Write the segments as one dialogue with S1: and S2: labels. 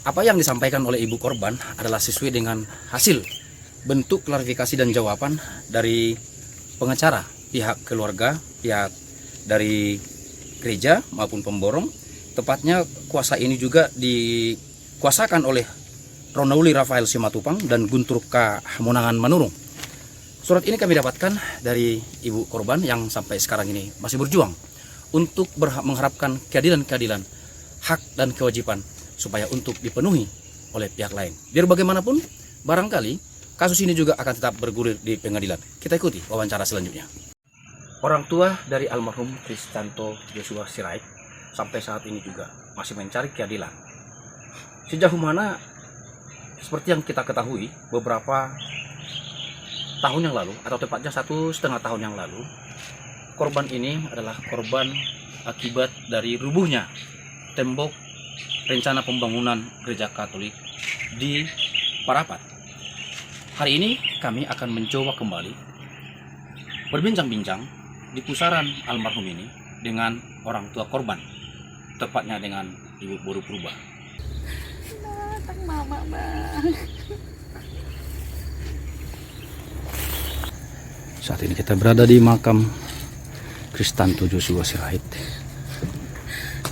S1: Apa yang disampaikan oleh ibu korban adalah sesuai dengan hasil bentuk klarifikasi dan jawaban dari pengacara, pihak keluarga, pihak dari gereja maupun pemborong. Tepatnya kuasa ini juga dikuasakan oleh Ronauli Rafael Simatupang dan Guntur K. Monangan Manurung. Surat ini kami dapatkan dari ibu korban yang sampai sekarang ini masih berjuang untuk mengharapkan keadilan-keadilan, hak dan kewajiban supaya untuk dipenuhi oleh pihak lain. Biar bagaimanapun, barangkali kasus ini juga akan tetap bergulir di pengadilan. Kita ikuti wawancara selanjutnya. Orang tua dari almarhum Kristanto Joshua Sirait sampai saat ini juga masih mencari keadilan. Sejauh mana, seperti yang kita ketahui, beberapa tahun yang lalu, atau tepatnya 1,5 tahun yang lalu, korban ini adalah korban akibat dari rubuhnya tembok rencana pembangunan gereja Katolik di Parapat. Hari ini kami akan mencoba kembali berbincang-bincang di pusaran almarhum ini dengan orang tua korban, tepatnya dengan Ibu Boru Purba.
S2: Datang mama, Bang.
S1: Saat ini kita berada di makam Kristanto Joshua Sirait.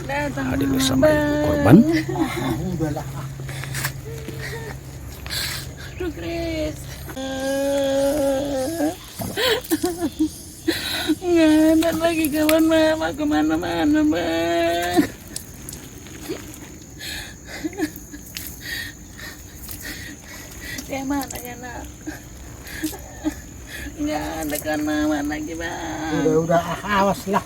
S1: Hadir bersama ibu korban.
S2: Aduh, Kris. Nggak ada lagi kawan mama kemana-mana, Bang. Dia mana ya, nak? Nggak ada kan mama lagi, Bang.
S3: Udah awas lah.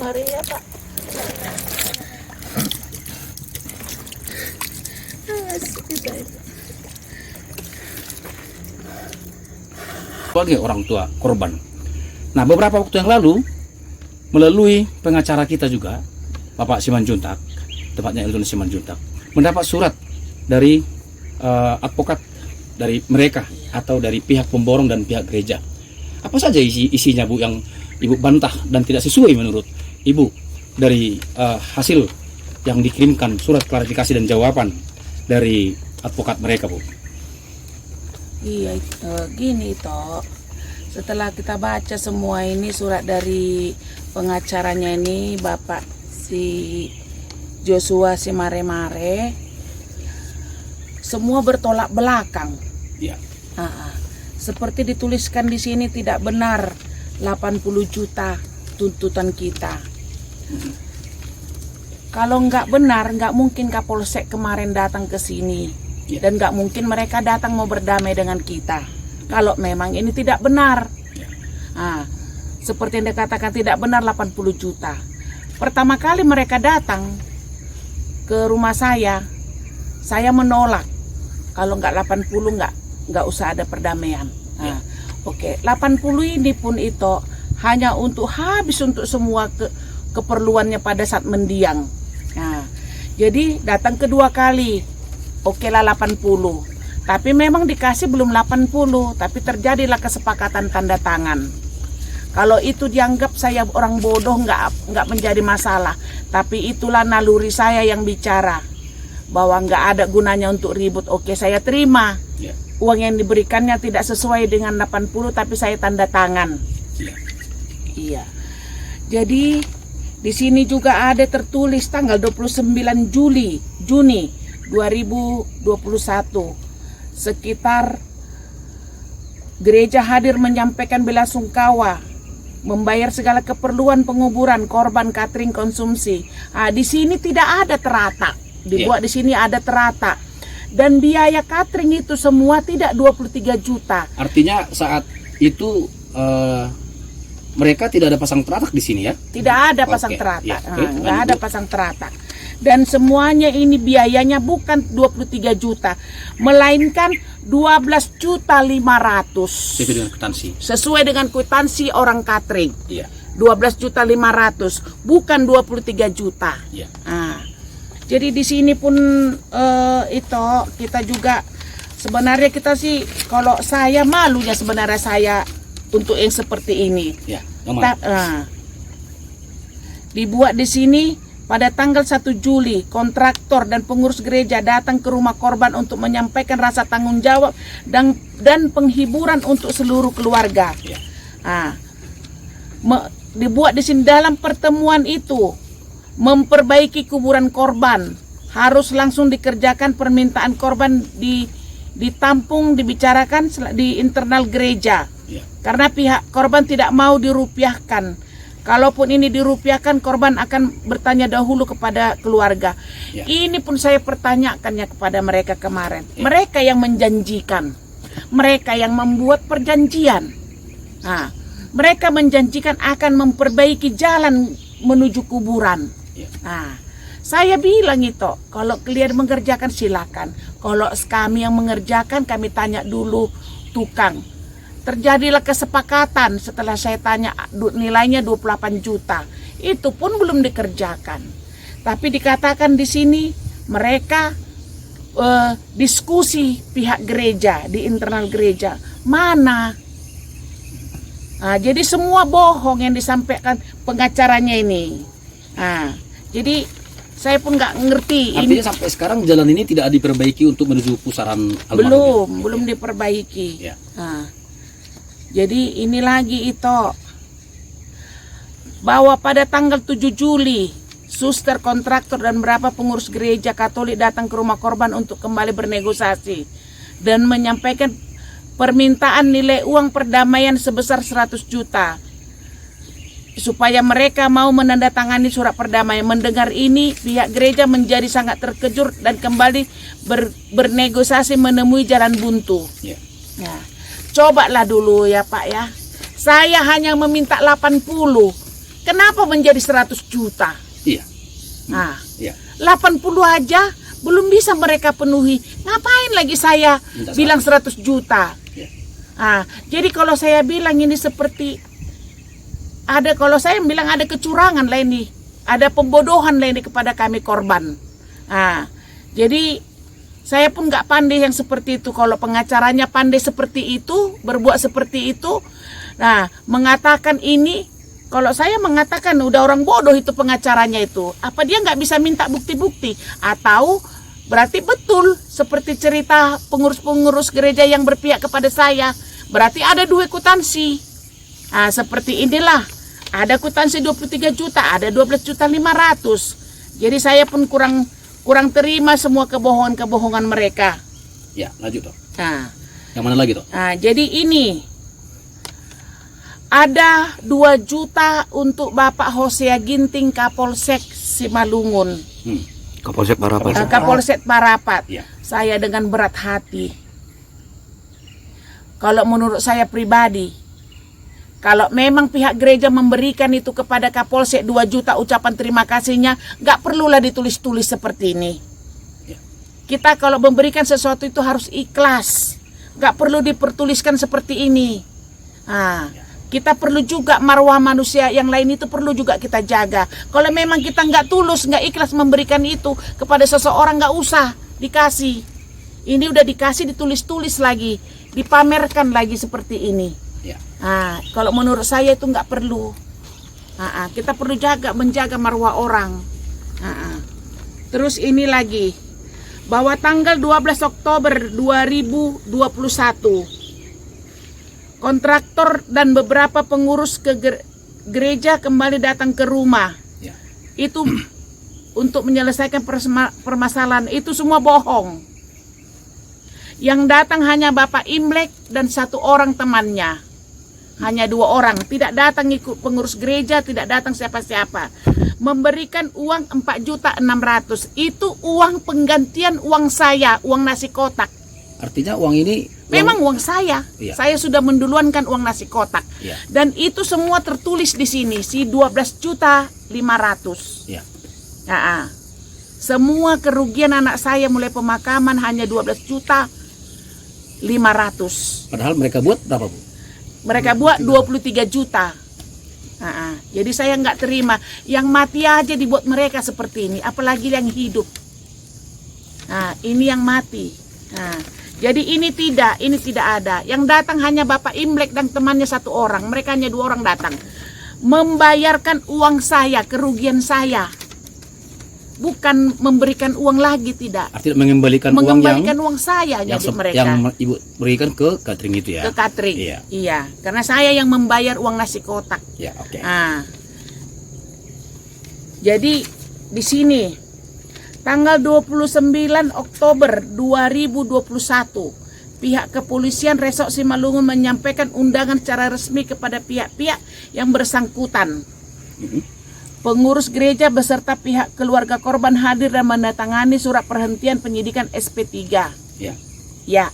S2: Mari ya, Pak.
S1: Sebagai orang tua korban. Nah, beberapa waktu yang lalu, melalui pengacara kita juga, Bapak Simanjuntak, tepatnya Elton Simanjuntak, mendapat surat dari advokat dari mereka atau dari pihak pemborong dan pihak gereja. Apa saja isinya, Bu, yang Ibu bantah dan tidak sesuai menurut Ibu dari hasil yang dikirimkan surat klarifikasi dan jawaban dari advokat mereka, Bu?
S2: Iya, gini toh. Setelah kita baca semua ini surat dari pengacaranya ini, Bapak si Joshua si Mare-Mare, semua bertolak belakang.
S1: Ya.
S2: Seperti dituliskan di sini tidak benar 80 juta tuntutan kita. Kalau nggak benar, nggak mungkin Kapolsek kemarin datang ke sini. Dan nggak mungkin mereka datang mau berdamai dengan kita. Kalau memang ini tidak benar. Seperti yang dikatakan tidak benar 80 juta. Pertama kali mereka datang ke rumah saya menolak. Kalau nggak 80 nggak usah ada perdamaian. Oke, 80 ini pun itu hanya habis untuk semua keperluannya pada saat mendiang. Jadi datang kedua kali. Oke lah 80, tapi memang dikasih belum 80, tapi terjadilah kesepakatan tanda tangan. Kalau itu dianggap saya orang bodoh nggak menjadi masalah, tapi itulah naluri saya yang bicara bahwa nggak ada gunanya untuk ribut. Oke, saya terima. Uang yang diberikannya tidak sesuai dengan 80, tapi saya tanda tangan. Iya. Jadi di sini juga ada tertulis tanggal 29 Juni 2021 sekitar gereja hadir menyampaikan belasungkawa, membayar segala keperluan penguburan korban catering konsumsi. Di sini tidak ada terata, dibuat di sini ada terata, dan biaya catering itu semua tidak 23 juta.
S1: Artinya saat itu mereka tidak ada pasang teratak di sini, ya?
S2: Tidak ada pasang terata, nggak ada pasang terata. Dan semuanya ini biayanya bukan 23 juta, melainkan 12.500.000.
S1: Sesuai dengan kwitansi.
S2: Sesuai dengan kwitansi orang catering.
S1: Iya.
S2: 12.500.000, bukan 23 juta.
S1: Iya.
S2: Jadi di sini pun itu kita juga sebenarnya kita sih, kalau saya malunya sebenarnya saya untuk yang seperti ini.
S1: Ya, yang mana?
S2: dibuat di sini pada tanggal 1 Juli, kontraktor dan pengurus gereja datang ke rumah korban untuk menyampaikan rasa tanggung jawab dan penghiburan untuk seluruh keluarga.
S1: Ya.
S2: Dibuat di sini dalam pertemuan itu, memperbaiki kuburan korban, harus langsung dikerjakan permintaan korban ditampung, dibicarakan di internal gereja.
S1: Ya.
S2: Karena pihak korban tidak mau dirupiahkan. Kalaupun ini dirupiahkan, korban akan bertanya dahulu kepada keluarga.
S1: Ya.
S2: Ini pun saya pertanyakannya kepada mereka kemarin.
S1: Ya.
S2: Mereka yang menjanjikan, mereka yang membuat perjanjian. Nah, mereka menjanjikan akan memperbaiki jalan menuju kuburan.
S1: Ya.
S2: Nah, saya bilang itu, kalau kalian mengerjakan silakan. Kalau kami yang mengerjakan, kami tanya dulu tukang. Terjadilah kesepakatan setelah saya tanya nilainya 28 juta. Itu pun belum dikerjakan. Tapi dikatakan di sini mereka diskusi pihak gereja di internal gereja. Mana? Nah, jadi semua bohong yang disampaikan pengacaranya ini. Nah, jadi saya pun nggak ngerti.
S1: Artinya sampai sekarang jalan ini tidak diperbaiki untuk menuju pusaran almarhum.
S2: Belum diperbaiki.
S1: Ya.
S2: Nah, jadi ini lagi itu, bahwa pada tanggal 7 Juli, suster, kontraktor, dan beberapa pengurus gereja Katolik datang ke rumah korban untuk kembali bernegosiasi dan menyampaikan permintaan nilai uang perdamaian sebesar 100 juta supaya mereka mau menandatangani surat perdamaian. Mendengar ini, pihak gereja menjadi sangat terkejut dan kembali bernegosiasi menemui jalan buntu.
S1: Ya.
S2: Nah, cobalah dulu ya Pak ya. Saya hanya meminta 80. Kenapa menjadi 100 juta?
S1: Iya.
S2: Nah,
S1: Iya.
S2: 80 aja belum bisa mereka penuhi. Ngapain lagi saya
S1: Minta
S2: bilang 100 juta?
S1: Iya.
S2: Nah, jadi kalau saya bilang ini seperti kalau saya bilang ada kecurangan lah ini, ada pembodohan lah ini kepada kami korban. Nah, jadi saya pun nggak pandai yang seperti itu. Kalau pengacaranya pandai seperti itu, berbuat seperti itu, nah mengatakan ini, kalau saya mengatakan udah orang bodoh itu pengacaranya itu. Apa dia nggak bisa minta bukti-bukti? Atau berarti betul seperti cerita pengurus-pengurus gereja yang berpihak kepada saya, berarti ada 2 kwitansi. Nah, seperti inilah, ada kwitansi 23 juta, ada 12.500.000. Jadi saya pun kurang terima semua kebohongan-kebohongan mereka.
S1: Ya, lanjut toh.
S2: Nah,
S1: Yang mana lagi toh?
S2: nah, jadi ini ada 2 juta untuk Bapak Hosea Ginting, Kapolsek Simalungun.
S3: Kapolsek Parapat.
S2: Kapolsek Parapat.
S1: Ya.
S2: Saya dengan berat hati. Kalau menurut saya pribadi, kalau memang pihak gereja memberikan itu kepada Kapolsek 2 juta ucapan terima kasihnya, nggak perlulah ditulis-tulis seperti ini.
S1: Ya.
S2: Kita kalau memberikan sesuatu itu harus ikhlas, nggak perlu dipertuliskan seperti ini. Nah, kita perlu juga marwah manusia yang lain itu perlu juga kita jaga. Kalau memang kita nggak tulus, nggak ikhlas memberikan itu kepada seseorang, nggak usah dikasih. Ini udah dikasih ditulis-tulis lagi, dipamerkan lagi seperti ini.
S1: Ya.
S2: Nah, kalau menurut saya itu nggak perlu. Kita perlu menjaga marwah orang. Terus ini lagi, bahwa tanggal 12 Oktober 2021, kontraktor dan beberapa pengurus gereja kembali datang ke rumah.
S1: Ya.
S2: Itu untuk menyelesaikan permasalahan. Itu semua bohong. Yang datang hanya Bapak Imlek dan 1 orang temannya. Hanya 2 orang, tidak datang ikut pengurus gereja, tidak datang siapa-siapa. Memberikan uang 4.600.000. Itu uang penggantian uang saya, uang nasi kotak.
S1: Artinya uang ini
S2: Memang uang saya.
S1: Iya.
S2: Saya sudah menduluankan uang nasi kotak.
S1: Iya.
S2: Dan itu semua tertulis di sini, si 12.500.000.
S1: Ya.
S2: Semua kerugian anak saya mulai pemakaman hanya 12.500.000.
S1: Padahal mereka buat berapa, Bu?
S2: Mereka buat 23 juta. Jadi saya nggak terima. Yang mati aja dibuat mereka seperti ini, apalagi yang hidup. Nah, ini yang mati. Nah, jadi ini tidak ada. Yang datang hanya Bapak Imlek dan temannya 1 orang. Mereka hanya 2 orang datang. membayarkan uang saya, kerugian saya. Bukan memberikan uang lagi, tidak.
S3: Artinya mengembalikan
S2: Uang saya
S3: yang
S2: jadi mereka.
S3: yang ibu berikan ke catering itu ya.
S2: Ke catering.
S3: Iya.
S2: Iya, karena saya yang membayar uang nasi kotak.
S3: Ya, oke.
S2: Ah. Jadi di sini tanggal 29 Oktober 2021 pihak kepolisian Resort Simalungun menyampaikan undangan secara resmi kepada pihak-pihak yang bersangkutan. Pengurus gereja beserta pihak keluarga korban hadir dan menandatangani surat perhentian penyidikan SP3.
S3: Ya.
S2: Ya,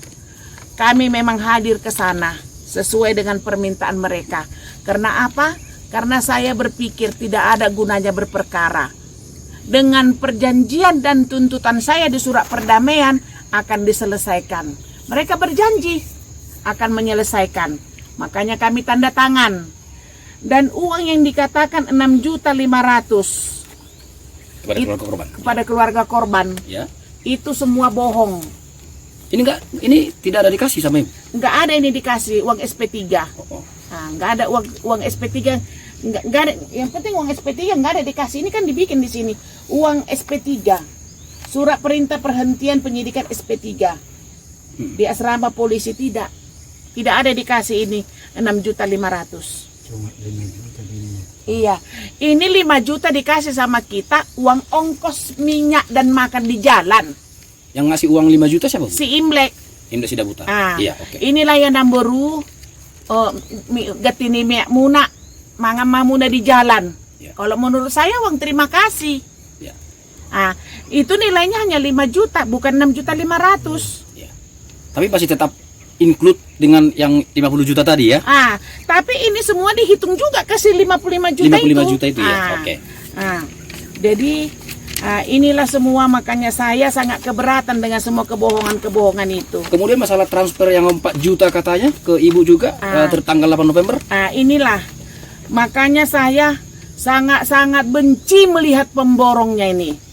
S2: kami memang hadir ke sana sesuai dengan permintaan mereka. Karena apa? Karena saya berpikir tidak ada gunanya berperkara. Dengan perjanjian dan tuntutan saya di surat perdamaian akan diselesaikan. Mereka berjanji akan menyelesaikan. Makanya kami tanda tangan. Dan uang yang dikatakan 6.500.000
S3: Kepada keluarga korban.
S2: kepada keluarga korban
S3: Ya.
S2: itu semua bohong.
S3: Ini tidak ada dikasih sama ibu.
S2: Nggak ada ini dikasih uang SP3.
S3: Oh.
S2: Nah, nggak ada uang SP3. Nggak ada. Yang penting uang SP3 nggak ada dikasih. Ini kan dibikin di sini uang SP3. Surat perintah perhentian penyidikan SP3. Di asrama polisi tidak ada dikasih ini 6.500.000.
S4: Cuma 5 juta dirinya.
S2: Iya, ini 5 juta dikasih sama kita uang ongkos minyak dan makan di jalan.
S3: Yang ngasih uang 5 juta siapa, Bu?
S2: Si Imlek.
S3: Indah Sidabuta.
S2: Ah,
S3: Iya, oke.
S2: inilah yang namboru gatini minyak muna, mangan mamuna di jalan.
S3: Ya.
S2: Kalau menurut saya uang terima kasih.
S3: Ya.
S2: Ah, itu nilainya hanya 5 juta, bukan 6.500.000.
S3: Ya. Tapi masih tetap include dengan yang 50 juta tadi ya.
S2: Ah, tapi ini semua dihitung juga kasih 55 juta
S3: 55 juta itu ya.
S2: Ah,
S3: Oke.
S2: ah, jadi inilah semua, makanya saya sangat keberatan dengan semua kebohongan-kebohongan itu.
S3: Kemudian masalah transfer yang 4 juta katanya ke ibu juga tertanggal 8 November.
S2: Inilah makanya saya sangat-sangat benci melihat pemborongnya ini.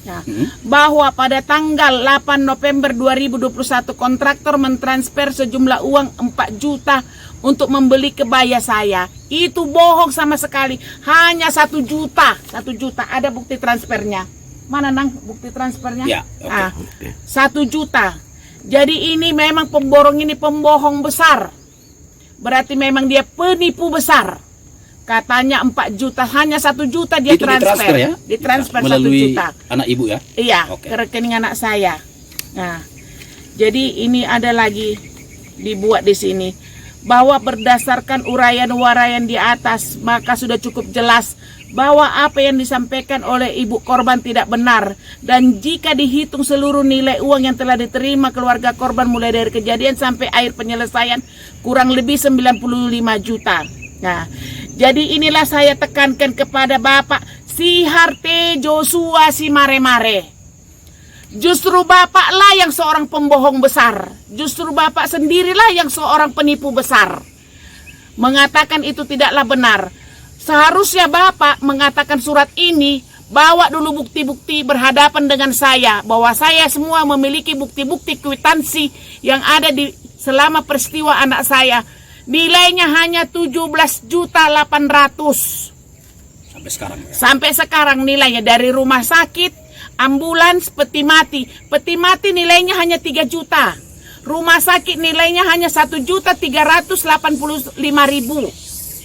S2: Ya, bahwa pada tanggal 8 November 2021 kontraktor mentransfer sejumlah uang 4 juta untuk membeli kebaya saya. Itu bohong sama sekali. Hanya 1 juta. 1 juta. Ada bukti transfernya. Mana Nang bukti transfernya?
S3: Ya, oke.
S2: 1 juta. Jadi ini memang pemborong ini pembohong besar. Berarti memang dia penipu besar. Katanya 4 juta, hanya 1 juta dia
S3: Itu
S2: transfer.
S3: ditransfer ya?
S2: Ditransfer 1
S3: melalui
S2: juta.
S3: anak ibu ya?
S2: Iya,
S3: Oke.
S2: ke rekening anak saya. Nah, jadi ini ada lagi dibuat di sini bahwa berdasarkan uraian-uraian di atas, maka sudah cukup jelas bahwa apa yang disampaikan oleh ibu korban tidak benar, dan jika dihitung seluruh nilai uang yang telah diterima keluarga korban mulai dari kejadian sampai akhir penyelesaian kurang lebih 95 juta. Nah, jadi inilah saya tekankan kepada Bapak si Harte Joshua si Mare-Mare. Justru Bapaklah yang seorang pembohong besar. Justru Bapak sendirilah yang seorang penipu besar. Mengatakan itu tidaklah benar. Seharusnya Bapak mengatakan surat ini, bawa dulu bukti-bukti berhadapan dengan saya, bahwa saya semua memiliki bukti-bukti kwitansi yang ada di selama peristiwa anak saya. Nilainya hanya 17.800.000.
S3: Sampai sekarang ya.
S2: Sampai sekarang nilainya dari rumah sakit, ambulans, peti mati. Peti mati nilainya hanya 3 juta. Rumah sakit nilainya hanya 1.385.000.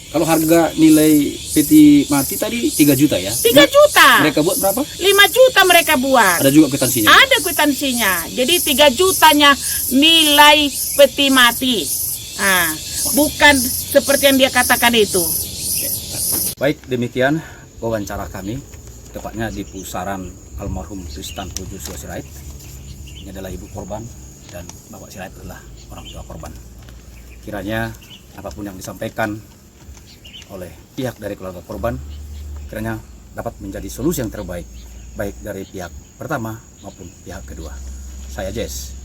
S3: Kalau harga nilai peti mati tadi 3 juta ya?
S2: 3 juta.
S3: Mereka buat berapa?
S2: 5 juta mereka buat.
S3: Ada juga kwitansinya?
S2: Ada kwitansinya. Jadi 3 jutanya nilai peti mati. Bukan seperti yang dia katakan itu.
S1: Baik, demikian wawancara kami, tepatnya di pusaran almarhum Tristan Joshua Sirait. Ini adalah ibu korban dan Bapak Sirait adalah orang tua korban. Kiranya apapun yang disampaikan oleh pihak dari keluarga korban, kiranya dapat menjadi solusi yang terbaik, baik dari pihak pertama maupun pihak kedua. Saya Jess.